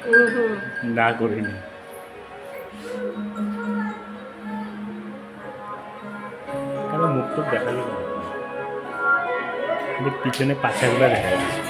না করিনি। কেন মুখ টুক দেখা গেল, পিছনে পাছাগুলো দেখা যাচ্ছে।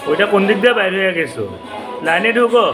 ওইটা কোন দিক দিয়ে বাইরে হয়ে গেছো? লাইনে ঢুকো।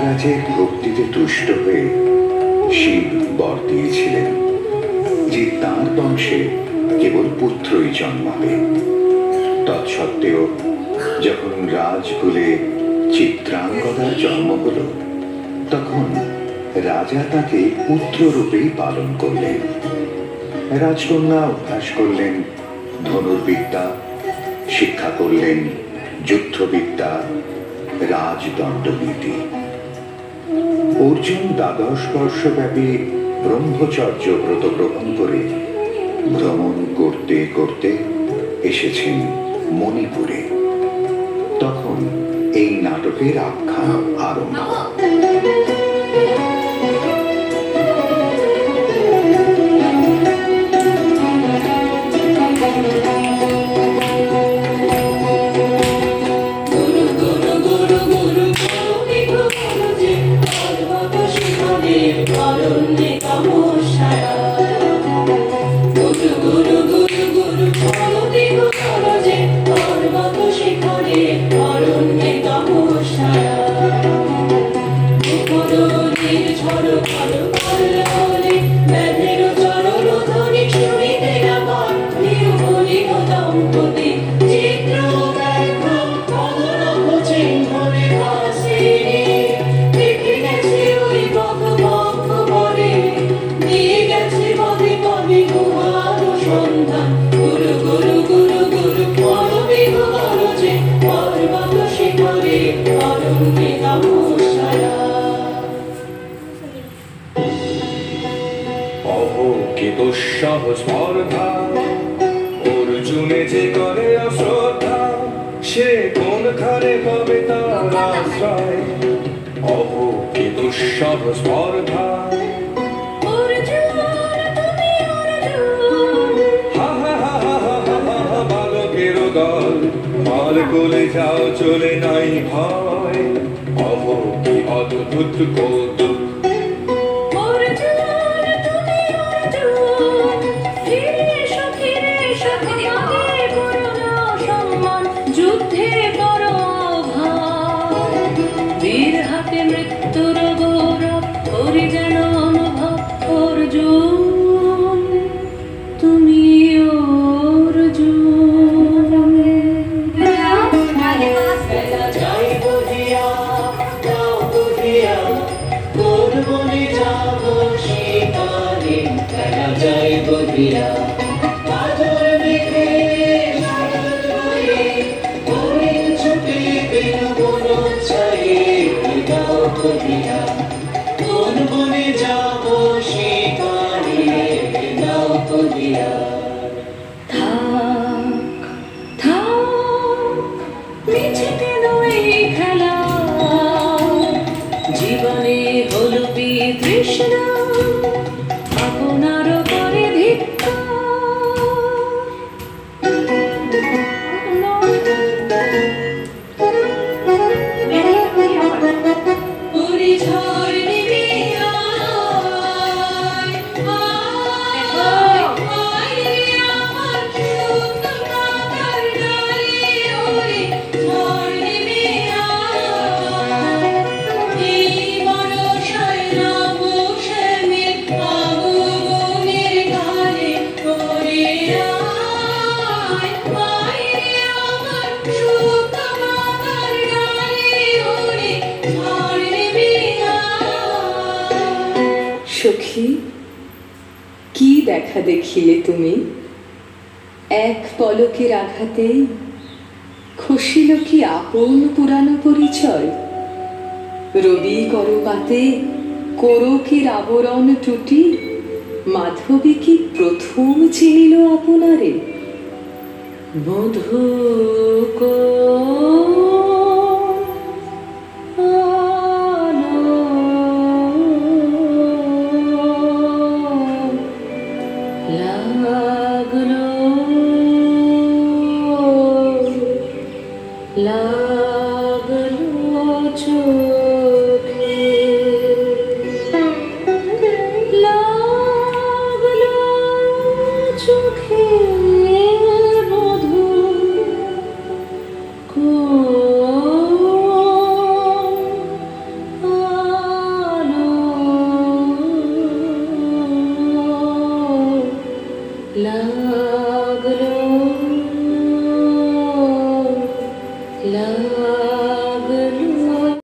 যমরাজের ভক্তিতে তুষ্ট হয়ে শিব বর দিয়েছিলেন যে তাঁর বংশে কেবল পুত্রই জন্মাবে। তৎসত্ত্বেও যখন রাজকুলে চিত্রাঙ্গদার জন্ম হল, তখন রাজা তাকে পুত্ররূপেই পালন করলেন। রাজকন্যা অভ্যাস করলেন ধনুর্বিদ্যা, শিক্ষা করলেন যুদ্ধবিদ্যা, রাজদণ্ডনীতি। অর্জুন 12 বর্ষব্যাপী ব্রহ্মচর্য ব্রত গ্রহণ করে ভ্রমণ করতে করতে এসেছেন মণিপুরে। তখন এই নাটকের আখ্যান আরম্ভ। স্পর্ধা অর্জুনে যে করে অশ্রদ্ধা, সে কোন খানে পাবে তার আশ্রয়। অহ কি দুঃসহ স্পর্ধা, বালকের দল মাল কোলে যাও চলে নাই ভয়। অহ কি অদ্ভুত কৌতুক, মৃত্যুর গৌরব করি যেন অনুভব। অর্জুন তুমি অর্জুন, যাই বুঝিয়া যাও বুঝিয়া তোর বনে যাব শিকারে। যাই বুঝিয়া কোন বনে যাব শিকারে নাও করিয়া। থাক থাক মিছে কেন এই খেলা, জীবনে হলো বিতৃষ্ণা আপনার করে ধিক্কার। সখী, কি দেখা দেখিলে তুমি? এক পলকের আঘাতেই খসিল কি আপন পুরানো পরিচয়? রবি করপাতে কোরকের আবরণ টুটি মাধবী কি প্রথম চিনিল আপনারে? বধূ লা